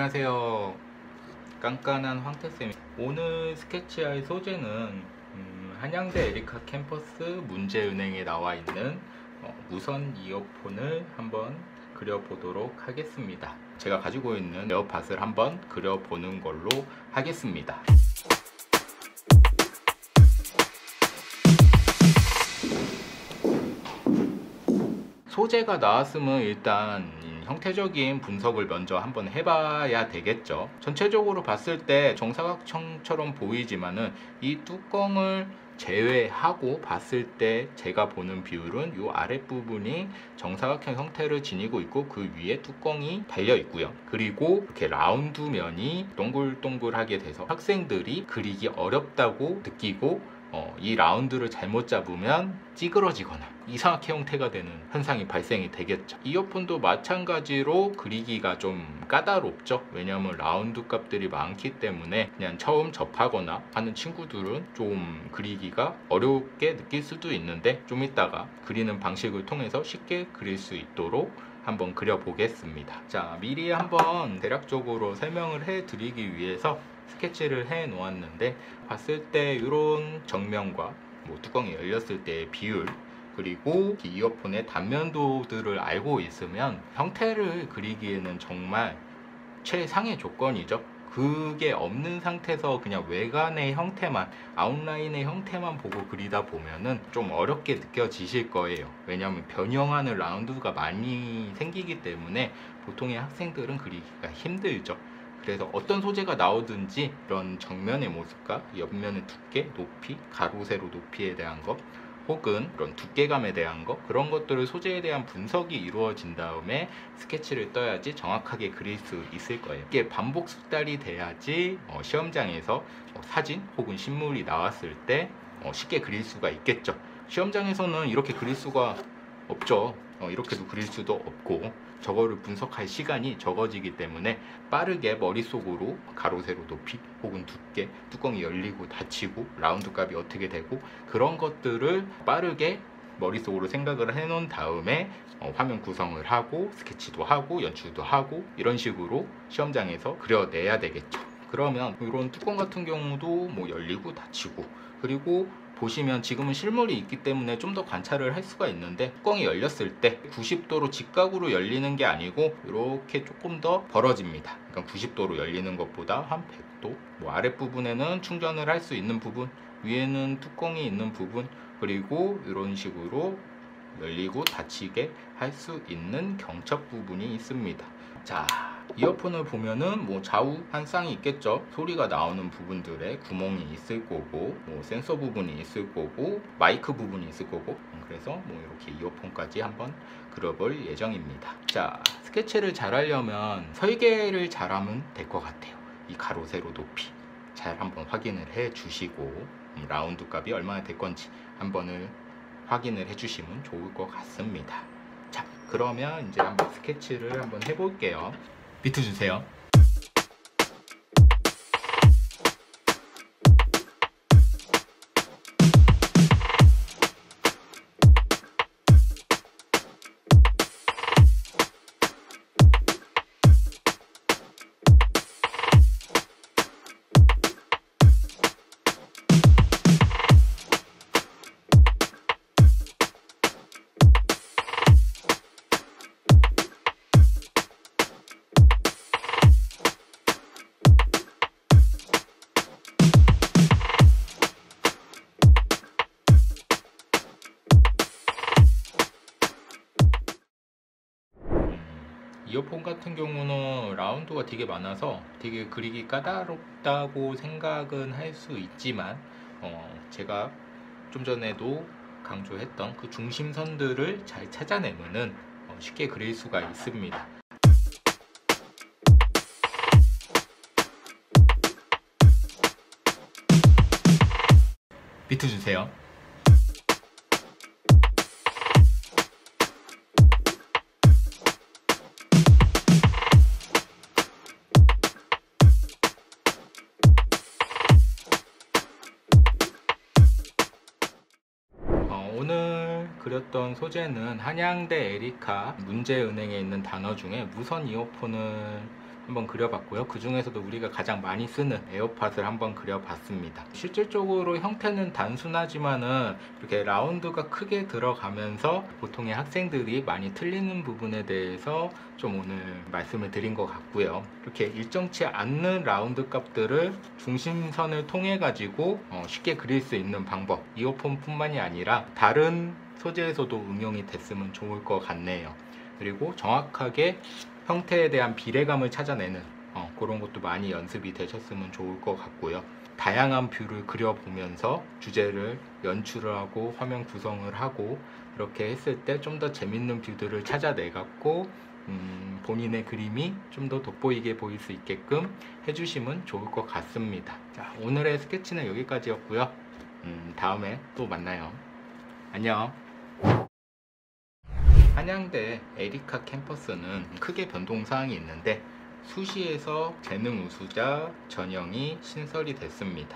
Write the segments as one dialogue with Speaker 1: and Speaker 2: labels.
Speaker 1: 안녕하세요. 깐깐한 황태쌤입니다. 오늘 스케치할 소재는 한양대 에리카 캠퍼스 문제은행에 나와 있는 무선 이어폰을 한번 그려보도록 하겠습니다. 제가 가지고 있는 에어팟을 한번 그려보는 걸로 하겠습니다. 소재가 나왔으면 일단 형태적인 분석을 먼저 한번 해봐야 되겠죠. 전체적으로 봤을 때 정사각형처럼 보이지만은 이 뚜껑을 제외하고 봤을 때 제가 보는 비율은 이 아랫부분이 정사각형 형태를 지니고 있고 그 위에 뚜껑이 달려 있고요. 그리고 이렇게 라운드 면이 동글동글하게 돼서 학생들이 그리기 어렵다고 느끼고 이 라운드를 잘못 잡으면 찌그러지거나 이상하게 형태가 되는 현상이 발생이 되겠죠. 이어폰도 마찬가지로 그리기가 좀 까다롭죠. 왜냐하면 라운드 값들이 많기 때문에 그냥 처음 접하거나 하는 친구들은 좀 그리기가 어렵게 느낄 수도 있는데 좀 이따가 그리는 방식을 통해서 쉽게 그릴 수 있도록 한번 그려보겠습니다. 자, 미리 한번 대략적으로 설명을 해드리기 위해서 스케치를 해 놓았는데, 봤을 때 이런 정면과 뚜껑이 열렸을 때의 비율, 그리고 이어폰의 단면도들을 알고 있으면 형태를 그리기에는 정말 최상의 조건이죠. 그게 없는 상태에서 그냥 외관의 형태만, 아웃라인의 형태만 보고 그리다 보면은 좀 어렵게 느껴지실 거예요. 왜냐하면 변형하는 라운드가 많이 생기기 때문에 보통의 학생들은 그리기가 힘들죠. 그래서 어떤 소재가 나오든지 이런 정면의 모습과 옆면의 두께, 높이, 가로, 세로 높이에 대한 것, 혹은 이런 두께감에 대한 것, 그런 것들을 소재에 대한 분석이 이루어진 다음에 스케치를 떠야지 정확하게 그릴 수 있을 거예요. 이게 반복 숙달이 돼야지 시험장에서 사진 혹은 실물이 나왔을 때 쉽게 그릴 수가 있겠죠. 시험장에서는 이렇게 그릴 수가 없죠. 이렇게도 그릴 수도 없고 저거를 분석할 시간이 적어지기 때문에 빠르게 머릿속으로 가로, 세로 높이 혹은 두께, 뚜껑이 열리고 닫히고 라운드 값이 어떻게 되고 그런 것들을 빠르게 머릿속으로 생각을 해놓은 다음에 화면 구성을 하고 스케치도 하고 연출도 하고 이런 식으로 시험장에서 그려내야 되겠죠. 그러면 이런 뚜껑 같은 경우도 열리고 닫히고, 그리고 보시면 지금은 실물이 있기 때문에 좀 더 관찰을 할 수가 있는데, 뚜껑이 열렸을 때 90도로 직각으로 열리는 게 아니고 이렇게 조금 더 벌어집니다. 그러니까 90도로 열리는 것보다 한 100도, 아랫부분에는 충전을 할 수 있는 부분, 위에는 뚜껑이 있는 부분, 그리고 이런 식으로 열리고 닫히게 할 수 있는 경첩 부분이 있습니다. 자, 이어폰을 보면은 좌우 한 쌍이 있겠죠. 소리가 나오는 부분들에 구멍이 있을 거고, 센서 부분이 있을 거고, 마이크 부분이 있을 거고, 그래서 이렇게 이어폰까지 한번 그려볼 예정입니다. 자, 스케치를 잘 하려면 설계를 잘하면 될 것 같아요. 이 가로, 세로 높이 잘 한번 확인을 해 주시고, 라운드 값이 얼마나 될 건지 한번을 확인을 해 주시면 좋을 것 같습니다. 자, 그러면 이제 한번 스케치를 한번 해볼게요. 비트 주세요. 이어폰 같은 경우는 라운드가 되게 많아서 되게 그리기 까다롭다고 생각은 할 수 있지만 제가 좀 전에도 강조했던 그 중심선들을 잘 찾아내면은 쉽게 그릴 수가 있습니다. 비트 주세요. 오늘 그렸던 소재는 한양대 에리카 문제은행에 있는 단어 중에 무선 이어폰을 한번 그려봤고요. 그 중에서도 우리가 가장 많이 쓰는 에어팟을 한번 그려봤습니다. 실질적으로 형태는 단순하지만은 이렇게 라운드가 크게 들어가면서 보통의 학생들이 많이 틀리는 부분에 대해서 좀 오늘 말씀을 드린 것 같고요. 이렇게 일정치 않는 라운드 값들을 중심선을 통해 가지고 쉽게 그릴 수 있는 방법, 이어폰 뿐만이 아니라 다른 소재에서도 응용이 됐으면 좋을 것 같네요. 그리고 정확하게 형태에 대한 비례감을 찾아내는 그런 것도 많이 연습이 되셨으면 좋을 것 같고요. 다양한 뷰를 그려보면서 주제를 연출을 하고 화면 구성을 하고 이렇게 했을 때 좀 더 재밌는 뷰들을 찾아내 갖고 본인의 그림이 좀 더 돋보이게 보일 수 있게끔 해주시면 좋을 것 같습니다. 자, 오늘의 스케치는 여기까지였고요. 다음에 또 만나요. 안녕. 한양대 에리카 캠퍼스는 크게 변동사항이 있는데 수시에서 재능 우수자 전형이 신설이 됐습니다.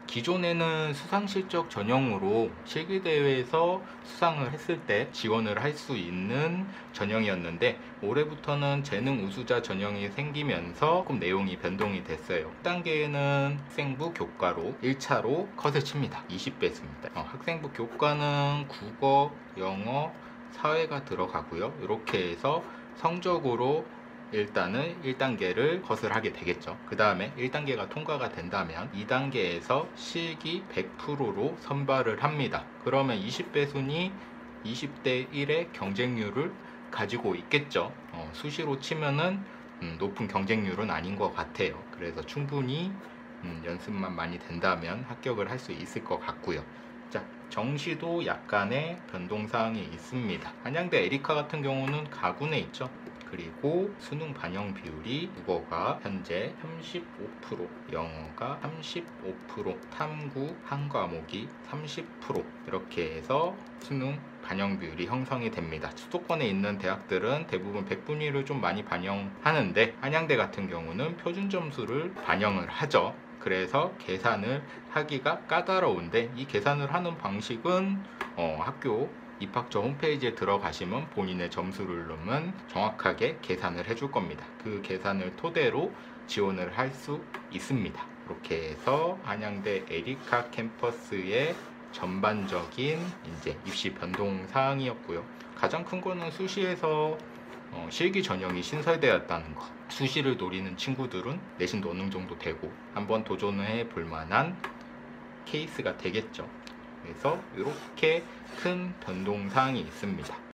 Speaker 1: 기존에는 수상실적 전형으로 실기대회에서 수상을 했을 때 지원을 할 수 있는 전형이었는데 올해부터는 재능 우수자 전형이 생기면서 조금 내용이 변동이 됐어요. 1단계에는 학생부 교과로 1차로 컷을 칩니다. 20배수입니다. 학생부 교과는 국어, 영어, 사회가 들어가고요. 이렇게 해서 성적으로 일단은 1단계를 컷을 하게 되겠죠. 그 다음에 1단계가 통과가 된다면 2단계에서 실기 100%로 선발을 합니다. 그러면 20배순이 20대 1의 경쟁률을 가지고 있겠죠. 수시로 치면은 높은 경쟁률은 아닌 것 같아요. 그래서 충분히 연습만 많이 된다면 합격을 할 수 있을 것 같고요. 자, 정시도 약간의 변동사항이 있습니다. 한양대 에리카 같은 경우는 가군에 있죠. 그리고 수능 반영 비율이 국어가 현재 35%, 영어가 35%, 탐구 한 과목이 30% 이렇게 해서 수능 반영 비율이 형성이 됩니다. 수도권에 있는 대학들은 대부분 100분위를 좀 많이 반영하는데 한양대 같은 경우는 표준 점수를 반영을 하죠. 그래서 계산을 하기가 까다로운데 이 계산을 하는 방식은 학교 입학처 홈페이지에 들어가시면 본인의 점수를 넣으면 정확하게 계산을 해줄 겁니다. 그 계산을 토대로 지원을 할 수 있습니다. 이렇게 해서 한양대 에리카 캠퍼스의 전반적인 이제 입시 변동 사항이었고요. 가장 큰 거는 수시에서 실기 전형이 신설되었다는 거. 수시를 노리는 친구들은 내신도 어느 정도 되고 한번 도전해 볼 만한 케이스가 되겠죠. 그래서 이렇게 큰 변동 사항이 있습니다.